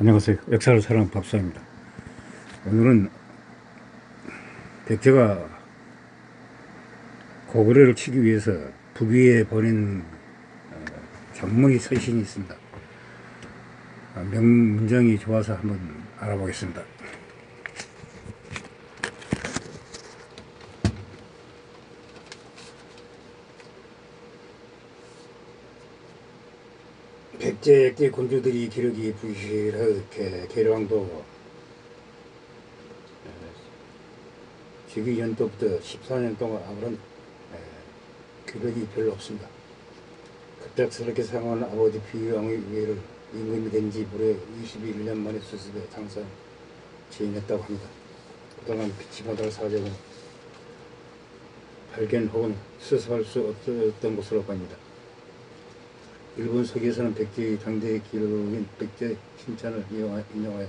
안녕하세요. 역사를 사랑하는 박사입니다. 오늘은 백제가 고구려를 치기 위해서 북위에 보낸 장목의 서신이 있습니다. 문장이 좋아서 한번 알아보겠습니다. 백제 때 군주들이 기력이 부실하게 계량도 즉위 연도부터 14년 동안 아무런 기력이 별로 없습니다. 급작스럽게 상황한 아버지 비왕의 위해를 임금이 된 지 무려 21년 만에 수습에 장사 지인했다고 합니다. 그동안 빛이 못할 사정은 발견 혹은 수습할 수 없었던 것으로 보입니다. 일본 서기에서는 백제의 당대의 기록인 백제 신찬을 인용하여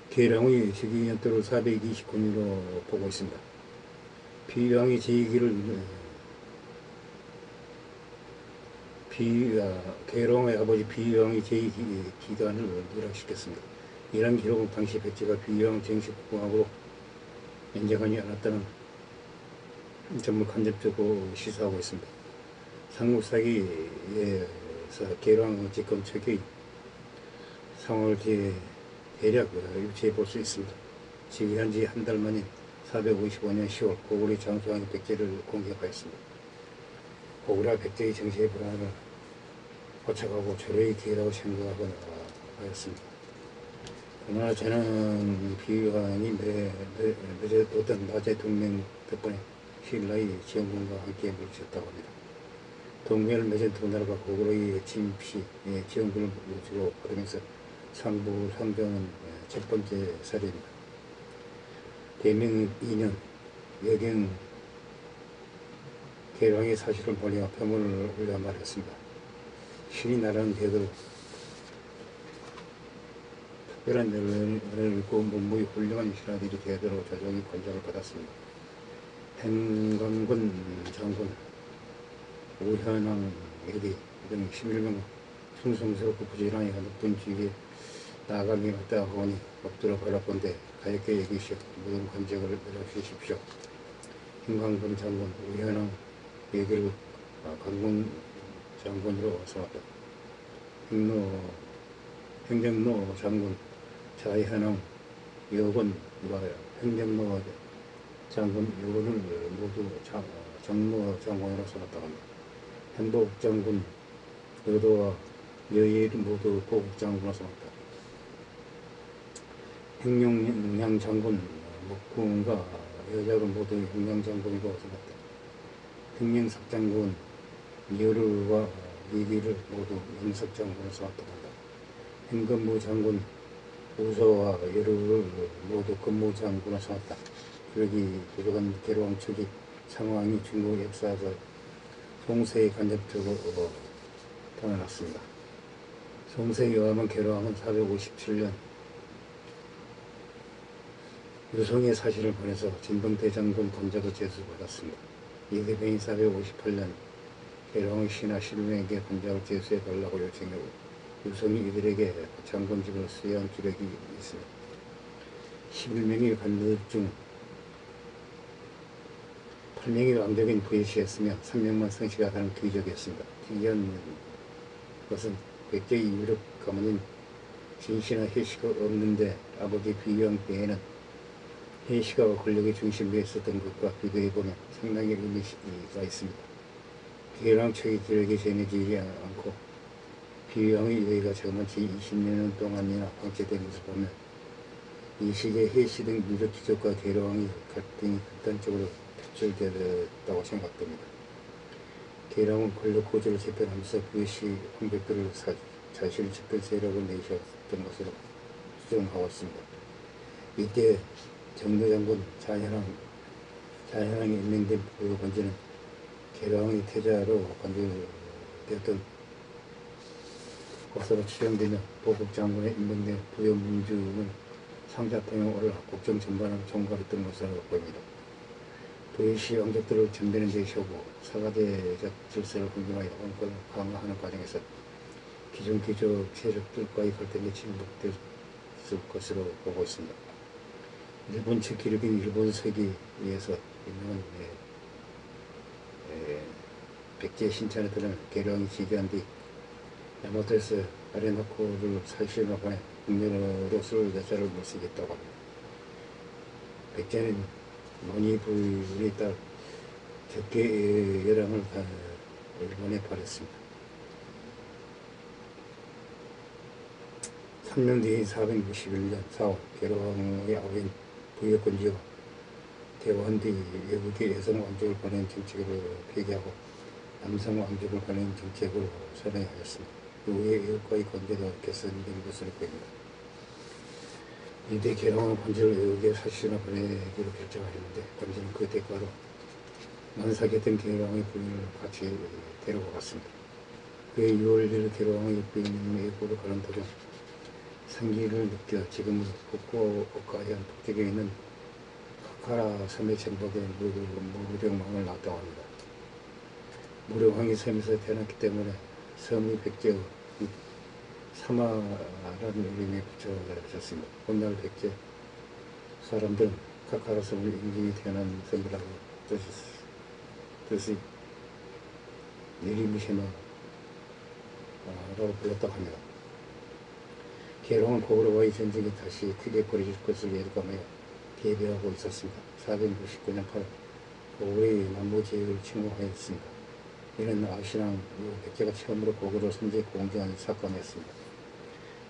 계량의 즉위 연도를 429년으로 보고 있습니다. 비왕의 제2기를 계룡의 아버지 비왕의 제2기간을 누락시켰습니다. 이러한 기록은 당시 백제가 비왕 정식 국왕으로 인정하지 않았다는 점을 간접적으로 시사하고 있습니다. 삼국사기에서 계룡 집권 초기의 상황을 대략 유추해 볼 수 있습니다. 즉위한 지 한 달 만인 455년 10월 고구려 장수왕이 백제를 공격하였습니다. 고구려 백제의 정치의 불안을 포착하고 조례의 기회라고 생각하고 하였습니다. 그러나 저는 비왕이 맺어뒀던 낮의 동맹 덕분에 신라의 지원군과 함께 물리쳤다고 합니다. 동맹을 맺은 두 나라가 고구려의 침시 지원군을 주로 받으면서 상부 상정은 첫 번째 사례입니다. 대명 2년 여경 계량의 사실을 보내어 표문을 올려 말했습니다. 신이 나라는 대대로 특별한 은혜를 입고 문무의 훌륭한 신하들이 대대로 조정의 권장을 받았습니다. 행광군 장군 우현왕에게 이런 11명 충성스럽고 부지런히 높은 직위에 나감이 왔다 하오니 엎드려 바라본데 가볍게 여기시오. 모든 관직을 내려주십시오. 행광군 장군 우현왕 얘기를 강군 장군으로 삼았다. 행정로 장군 자현왕 여군 행정로 장군 여군을 모두 정로 장군으로 삼았다고 합니다. 행복 장군 여도와 여예를 모두 보국 장군으로 삼았다. 행룡양 장군 목궁과 여자군 모두 행룡 장군으로 삼았다. 행령석 장군 여르와 이기를 모두 영석 장군으로 삼았다고 한다. 행근무 장군 우서와 여르를 모두 근무 장군으로 삼았다. 기록이 부족한 계룡 초기 상황이 중국 역사적 송세에 간접적으로 드러났습니다. 송세에 의하면 계룡은 457년 유성의 사실을 보내서 진봉대장군 본적을 제수받았습니다. 이대병이 458년 계룡의 신하 11명에게 본적을 제수해달라고 요청하고 유성이 이들에게 장군직을 수여한 기록이 있습니다. 11명이 간들 중 8명이 왕적인 부의시였으며 3명만 성씨가 다른 귀족이었습니다. 특이한 것은 백제의 유력 가문인 진씨나 혜씨가 없는데 아버지 비왕 때에는 혜씨가 권력의 중심에 있었던 것과 비교해보면 상당히 의미가 있습니다. 계룡 초기 기록이 전해지지 않고 비왕의 여의가 처음은 제20년 동안이나 방치된 것을 보면 이 시기에 혜씨 등 유력 귀족과 계룡의 갈등이 극단적으로 표출되었다고 생각됩니다. 계룡은 권력 구조를 재편하면서 부의시 황백들을 자신의 측근 세력을 내셨던 것으로 추정하고 있습니다. 이때 정로장군 자현왕이 임명된 부의 권지는 계룡의 태자로 관주되었던 것으로 추정되며 보국장군에 임명된 부여문주는 상자통에 올라 국정 전반을 총괄했던 것으로 보입니다. 부의시 왕족들을 전대는 데 세우고 사가대적 질서를 hun명하여 왕권을 강화하는 과정에서 기존 귀족 세력들과의 갈등이 침묵될 것으로 보고 있습니다. 일본 측 기록인 일본 서기에서 유명한 백제 신천에 따른 계룡이 지기한 뒤 야마토에서 아레나코를 사실로 보내 국면으로서를 여자를 못 쓰겠다고 합니다. 백제는 노니부에 따라 적개 여랑을 일본에 보냈습니다. 3년 뒤인 461년 4월 계룡의 아버인 부여권지와 대원 뒤 외국의 여성 왕족을 보내는 정책으로 폐기하고 남성 왕족을 보내는 정책으로 선행하였습니다. 이후에 외국과의 관계도 개선된 것으로 보입니다. 이때 계룡은 권지를 외국에 사실로 보내기로 결정하였는데 권지는 그 대가로 만삭했던 계룡의 부인을 같이 데리고 갔습니다. 그의 6월 1일 계룡의 부인은 외국으로 가는 도중 생기를 느껴 지금은 후쿠오카현 북쪽에 있는 카카라 섬에 정복된 무령왕을 낳았다고 합니다. 무령왕이 섬에서 태어났기 때문에 섬이 백제의 사마라는 이름에 붙여졌습니다. 훗날 백제 사람들은 카카라 섬을 인간이 태어난 섬이라고 뜻이 내리무시마라고 불렀다고 합니다. 계룡은 고구려와의 전쟁이 다시 크게 벌어질 것을 예감하여 대비하고 있었습니다. 469년 8월 고구려의 남부지역을 침공하였습니다. 이는 아시랑 이후 백제가 처음으로 고구려 선제 공격한 사건이었습니다.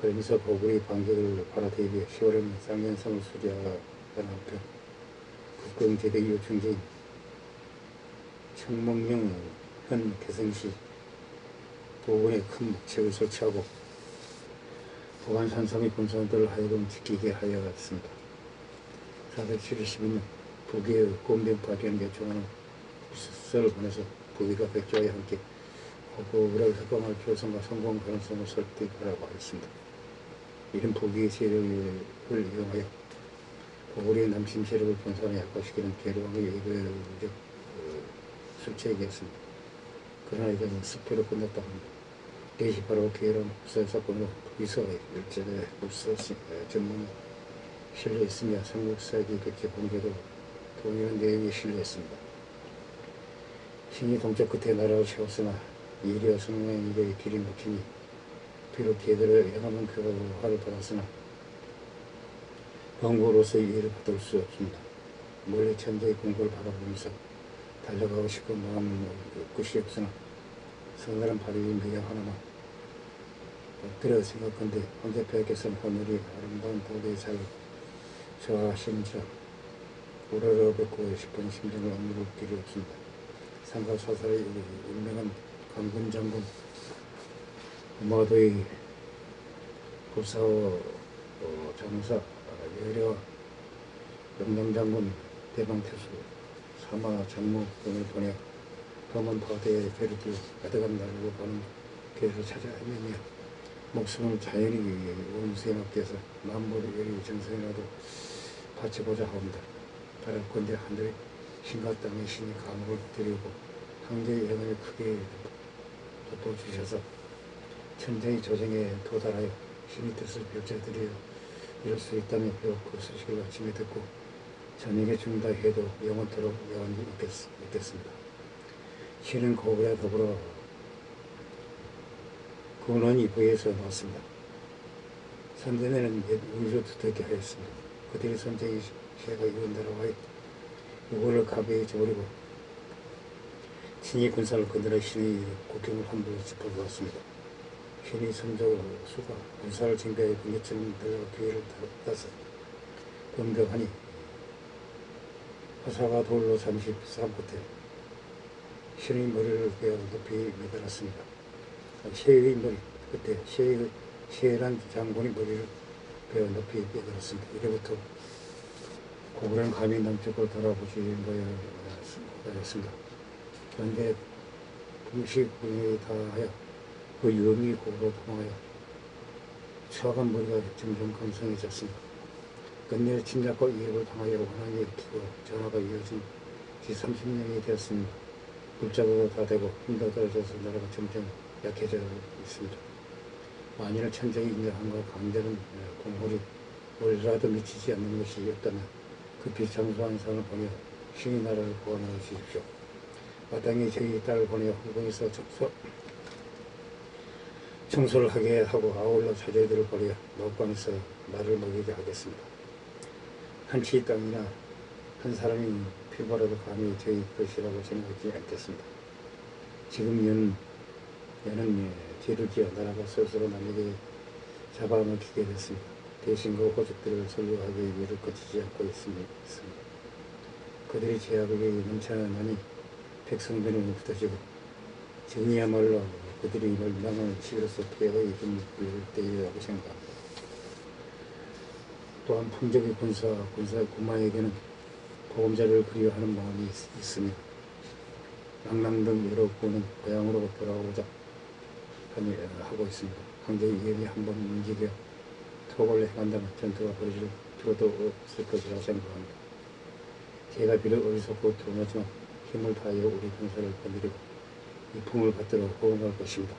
그러면서 고구려의 반격을 바로 대비해 10월에는 쌍년성을 수리하던 한편 국경제대 이후 중재인 청몽령 현 개성시 도군에 큰 목책을 설치하고 보관산성의 군사들을 하여금 지키게 하였습니다. 472년 북의 곤병파리는 개종하는 부서를 보내서 북위가 백제와 함께 고구려를 석방할 필요성과 성공 가능성을 설득하라고 하였습니다. 이런 북의 세력을 이용하여 고구려의 남침 세력을 분산해 약화시키는 계룡의 외교적 술책이었습니다. 그러나 이것은 스패로 끝났다고 합니다. 이것이 바로 계룡 국사 사건으로 북위서의 일제의 국사 전문에 실려있으며 삼국사기 백제 본계도 동일한 내용이 실려있습니다. 신이 동쪽 끝에 나라를 세웠으나 이리와 성명에게 길이 막히니 비록 제대로 영하면 그가 화를 받았으나 병고로서의 이해를 받을 수 없습니다. 멀리 천재의 공고를 바라보면서 달려가고 싶은 마음은 끝이 없으나 서늘한 발이 매여 하나만 엎드려 생각한데 황제폐하께서는 하늘이 아름다운 도대의 사을 저하하시는지라 우러러 뵙고 싶은 심정을 억누를 길이 없습니다. 상가사살의 유명한 강군 장군 마도의 고사와 장사 여려 영남장군 대방태수 사마 장모 등을 보내 범한 바다에 배를 띄워 가득한 날로 가는 길을 찾아 헤매며 목숨을 자연히 원수에 맡겨서 만물의 여리 정성이라도 바쳐보자 합니다. 바랄건대 하늘의 신과 땅의 신이 감옥을 드리고 황제의 영을 크게 돋워주셔서 천재의 조정에 도달하여 신의 뜻을 별자들이여 이룰 수 있다면 비록 그 소식을 아침에 듣고 저녁에 죽는다 해도 영원토록 영원히 있겠습니다. 신은 고구려 더불어 군원이 부에서 나왔습니다. 선전에는 옛 운수 두텁게 하였습니다. 그들의 선제의 시가 이룬다라고 하여 이거를 가벼이 저버리고 신이 군사를 건드려 신의 국경을 함부로 짚어보았습니다. 신이 선조 수가 군사를 징배하여 군대처럼 들어가 기회를 따서 공격하니 화사가 돌로 잠시 싸움 끝에 신의 머리를 베어 높이 매달았습니다. 셰의 머리, 그때 셰란 장군의 머리를 베어 높이 매달았습니다. 이래부터 고구려는 감히 남쪽으로 돌아보시는 거였습니다. 그런데 분식군에 다하여 그 유흥이 고구려 통하여 추악한 머리가 점점 강성해졌습니다. 끝내 침략과 위협을 당하여 원한이 일으키고 전화가 이어진 지 30년이 되었습니다. 물자가 다 되고 힘도 떨어져서 나라가 점점 약해져 있습니다. 만일 천정이 인정한과 강대는 공물이 월라도 미치지 않는 것이 없다면 급히 장수한 상을 보며 신의 나라를 구원하여 주십시오. 마땅히 저희 딸을 보내어 홍콩에서 청소를 하게 하고 아울러 자제들을 버려 먹방에서 말을 먹이게 하겠습니다. 한 채의 땅이나 한 사람이 피부라도 감히 저희 것이라고 생각하지 않겠습니다. 지금 얘는 죄를 지어 나라가 스스로 남에게 잡아먹히게 됐습니다. 대신 그 호족들을 설교하기 위를 거치지 않고 있습니다. 그들이 죄악에게 넘쳐나니 백성들은 흩어지고 정의야말로 그들이 멸망을 치러서 폐허의 힘을 부릴 때이라고 생각합니다. 또한 풍족의 군마에게는 보험자를 그리워하는 마음이 있습니다. 낭랑 등 여러 군은 고향으로 돌아오자 하고 있습니다. 황제의 위협이 한번 움직여 토벌을 행한다면 전투가 벌어질 필요도 없을 것이라 생각합니다. 제가 비록 어리석고 드러나지만 힘을 다하여 우리 군사를 건드리고 이 품을 받들어 호응할 것입니다.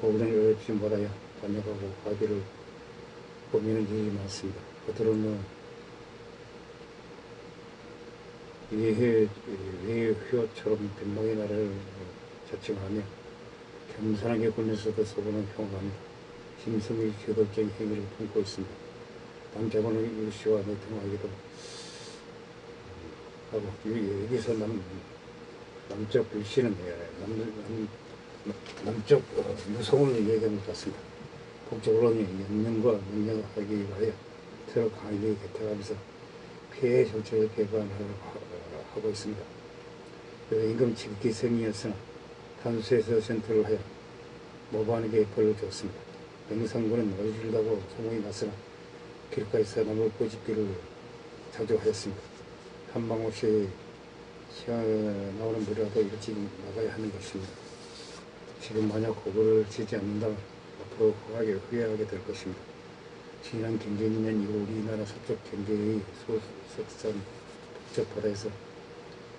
호응을 어렵지 못하여 번역하고 화기를 고민은 일이 많습니다. 겉으로는 외효처럼 빈목의 나라를 자칭하며 겸손하게 굴면서도 속으로는 평온합니다. 심성의 저돌적인 행위를 품고 있습니다. 남자분의 일시와 내통하기도 하고 여기서 남쪽 일시는 남쪽 유성을 얘기하는 것 같습니다. 북쪽으로는 연명과 명령하기 위하여 서로 강하게 개택하면서 피해 정책을 개발하고 있습니다. 임금 지극히 성이었으나 탄수에서 전투를 하여 모반에게 벌을 줬습니다. 영상군은 어리질다고 소문이 났으나 길가에서 나물 꼬집기를 자주 하였습니다. 한 방 없이 나오는 물이라도 일찍 나가야 하는 것입니다. 지금 만약 고거를 지지 않는다면 앞으로 후회하게 될 것입니다. 지난 경제인년 이후 우리나라 서쪽 경제의 소석산 북쪽 바다에서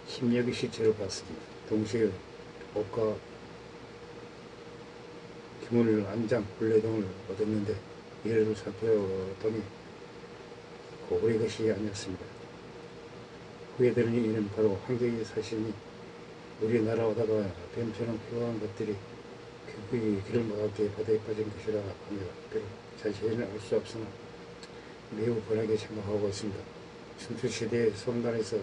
10여개 시체를 봤습니다. 동시에 옷과 기물, 안장, 굴레 등을 얻었는데 이를 살펴보니 고구려 것이 아니었습니다. 후회되는 이는 바로 황제의 사신이 우리나라 오다가 뱀처럼 필요한 것들이 길을 막게 바다에 빠진 것이라 합니다. 비록 자세히는 알 수 없으나 매우 번하게 생각하고 있습니다. 춘추시대의 송단에서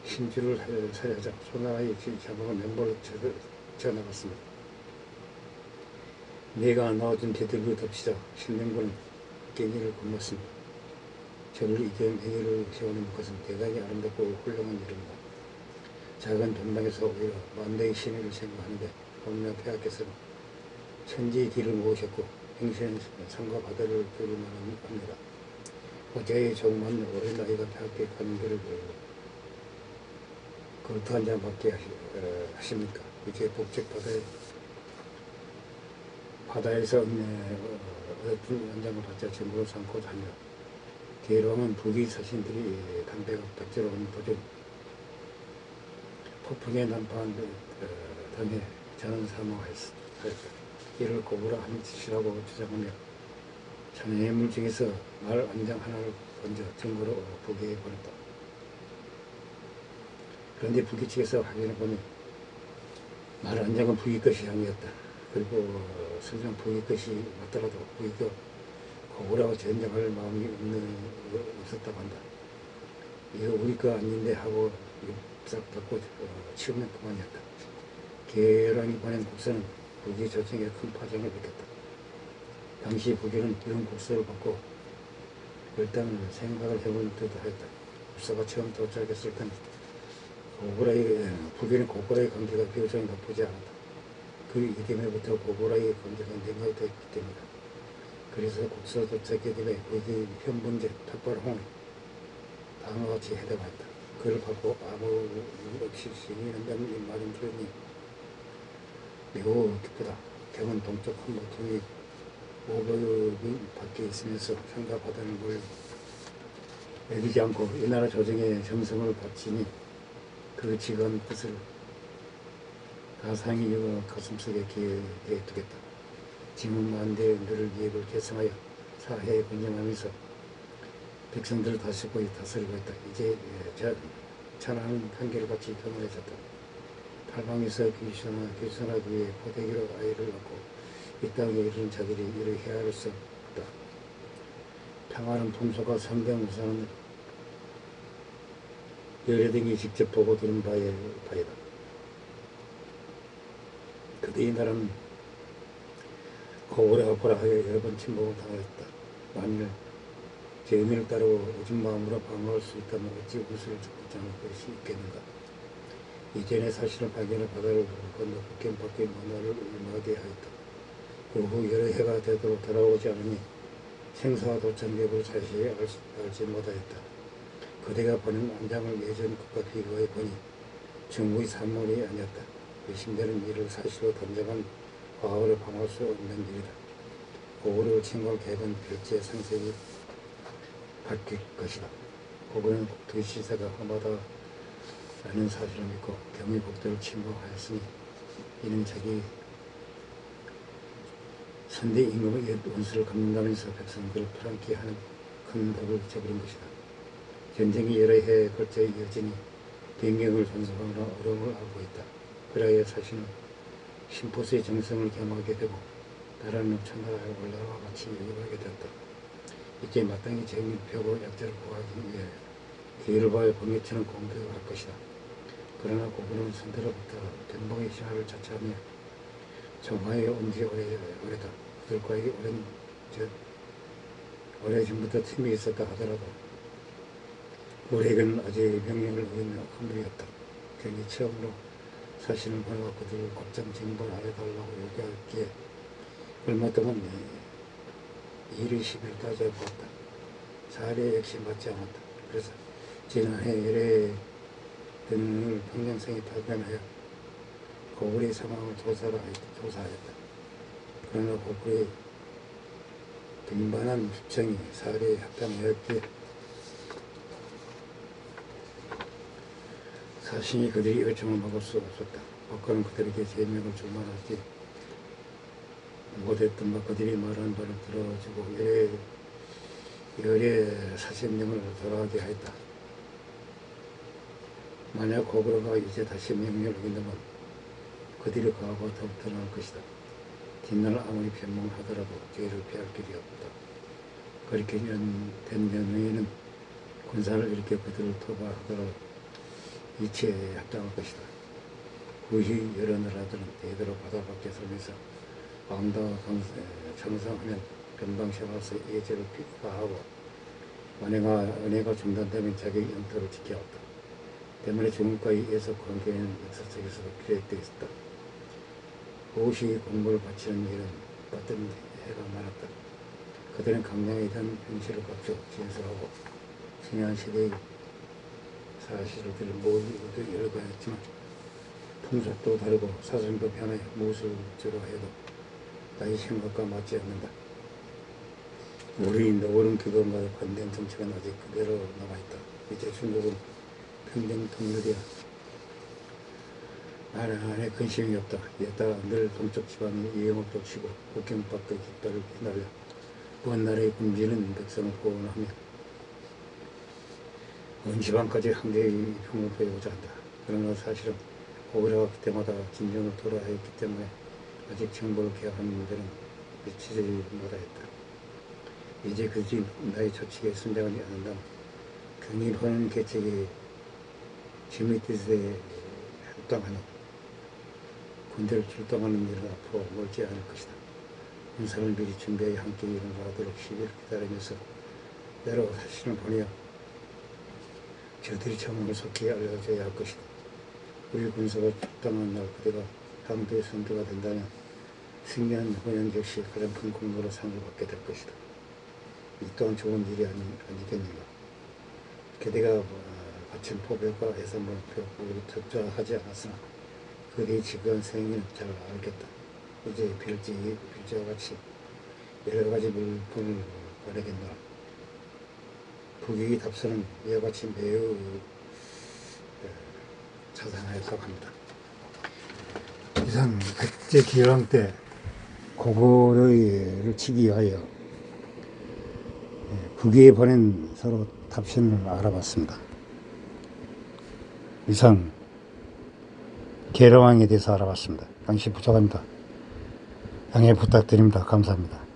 신주를 살해하자 소나라의 자막은 면보를 쳐나갔습니다. 내가 나와준 대들을 덮치자 신명군은 깻잎을 굶었습니다. 저를 이겨 매개를 세우는 것은 대단히 아름답고 훌륭한 일입니다. 작은 변방에서 오히려 만대의 신의를 생각하는데 범나 폐하께서는 천지의 길을 모으셨고 행신은 산과 바다를 들으만 합니다. 어제의 조그만 어린 아이가 폐하께 가는 길을 그렇게 한 잔밖에 하십니까? 이제 북쪽 바다에서 어떤 연장을 받자 전부를 삼고 다니다. 계룡은 북의 사신들이 담배가 닥치러 온 도중 폭풍에 난파한 담에 저는 사망하였다. 이를 고부라 하는 짓이라고 주장하며 자네의 물중에서 말 안장 하나를 건져 증거로 북에 보냈다. 그런데 북의 측에서 확인해보니 말 안장은 북의 것이 아니었다. 그리고 설령 북의 것이 맞더라도 북의 고구라고 전쟁할 마음이 없었다고 한다. 이거 우리 거 아닌데 하고 싹 닫고 치우면 그만이었다. 계란이 보낸 국서는 북의 조정에 큰 파장을 일으켰다. 당시 북에는 이런 국서를 받고 일단 생각을 해본 듯 하였다. 국서가 처음 도착했을 때는 북에는 고구라의 관계가 비교적 나쁘지 않았다. 그 이듬해부터 고구라의 관계가 냉각되었기 때문이다. 그래서 국서 도착에 대해 북의 현분제 탁발홍이 다음과 같이 해답하였다. 그를 받고 아무 이유 없이 시인한다는 말은 들으니 매우 기쁘다. 경은 동쪽 한 모퉁이 500이 밖에 있으면서 산과 바다를 여기지 않고 이 나라 조정에 정성을 바치니 그 지간 뜻을 가상히 가슴속에 기억해 두겠다. 지문 만대 누를 기획을 결성하여 사회에 권장하면서 백성들을 다스리고 있다. 이제 천하는 한결같이 평온해졌다. 탈방에서 귀순하기 위해 포대기로 아이를 낳고 이 땅에 이르는 자들이 이를 헤아릴 수 없다. 평화는 풍소가 성대모사는 여러 등이 직접 보고 들은 바이다. 그대의 나라는 고구려 아포라하여 여러 번 침범을 당하였다. 만일 제 의미를 따르고 오진 마음으로 방어할 수 있다면 어찌 웃을 주장할 것이 있겠는가. 이전의 사실은 발견해 바다를 건너 국경 밖의 문화를 울마하게 하였다. 그 후 여러 해가 되도록 돌아오지 않으니 생사와 도천 여부를 자세히 알지 못하였다. 그대가 보낸 안장을 예전 국가 비교해 보니 중국의 산물이 아니었다. 의심되는 일을 사실로 단정한 과거를 방어할 수 없는 일이다. 고구려를 침공할 계획은 별지의 상색이 바뀔 것이다. 고구려는 국토의 시세가 험하다라는 사실을 믿고 경의 국토를 침공하였으니 이는 자기 선대 임금의 옛 원수를 갚는다면서 백성들을 풀안게 하는 큰 덕을 저버린 것이다. 전쟁이 여러 해에 걸쳐 이어지니 변경을 전속하느라 어려움을 알고 있다. 그라야 사실은 심포스의 정성을 겸하게 되고 나라는 천하의 올라와 같이 여겨하게 되었다. 이제 마땅히 재미를 펴고 약자를 구하기 위해 기회를 봐야 번개처럼 공격을 할 것이다. 그러나 고구려는 선대로부터 변봉의 신화를 자처하며 정화에 온 지 오래다. 그들과의 오래전부터 틈이 있었다 하더라도 우리에게는 아직 명령을 어기며 허물이었다. 괜히 처음으로 사실을 보내고 그들을 곧장 징벌하여 달라고 요구했기에 얼마 동안 일의 시비를 따져보았다. 사례 역시 맞지 않았다. 그래서 지난해 열애 등을 평양성에 파견하여 고구려의 상황을 조사하였다. 그러나 고구려의 빈번한 주청이 사례에 합당하였기에 사신이 그들이 요청을 막을 수 없었다. 법관은 그들에게 제명을 줄 만하지 못했던 바 그들이 말하는 바를 들어주고 열애 사신명을 돌아가게 하였다. 만약 고구려가 이제 다시 명령을 어긴다면 그들의 과거가 더욱 드러날 것이다. 뒷날 아무리 변명하더라도 죄를 피할 길이 없다. 그렇게 된 연후에는 군사를 일으켜 그들을 토벌하더라도 이치에 합당할 것이다. 후히 여러 나라들은 대대로 바다 밖에 서면서 왕다와 정상하면 변방시험으로서 예제를 가하고 은혜가 중단되면 자기 영토를 지켜왔다. 때문에 중국과의 예속 관계는 역사 속에서도 기획되어 있었다. 후시 공부를 바치는 일은 어떤 해가 많았다. 그들은 강량이던 현실을 갖추어 진술하고 중요한 시대의 사실들을 모두 열거했지만 풍속도 다르고 사정도 변해 무엇을 주로 해도 나의 생각과 맞지 않는다. 우리 노을은 그것과 관된 정책은 아직 그대로 남아있다. 이제 중국은 평등 통일되어 안에 근심이 없다. 이에 따라 늘 동쪽 지방이 이영업도 치고 국경 밖의 깃발을 휘날려 먼 나라의 굶주리는 백성을 보호하며 온 지방까지 한계의 평을 보이고자 한다. 그러나 사실은 고구려가 그때마다 진정을 돌아했기 때문에 아직 정보를 개혁하는 문제는 미치지 못하였다. 이제 그들이 나의 조치에 순종하지 않는다면 경일하는 계책이 짐의 뜻에 합당하니 군대를 출동하는 일은 앞으로 멀지 않을 것이다. 군사를 미리 준비해 함께 일어나도록 시비를 기다리면서 때로 사실을 보내어 저들이 정황을 속히 알려줘야 할 것이다. 우리 군사가 출동한 날 그대가 항도의 선두가 된다면 승리한 호연 역시 가장 큰 공로로 상을 받게 될 것이다. 이 또한 좋은 일이 아니겠는가. 그대가 바친 포벽과 해산물 표를 적자하지 않았으나 그대의 지금 생애는 잘 알겠다. 이제 필지와 같이 여러 가지 물품을 보내겠노라. 북익의 답서는 이와 같이 매우 자상하였다고 합니다. 이상 백제 기왕 때 그거를 치기 위하여 북위에 보낸 서로 탑신을 알아봤습니다. 이상 계룡왕에 대해서 알아봤습니다. 당시 부족합니다. 양해 부탁드립니다. 감사합니다.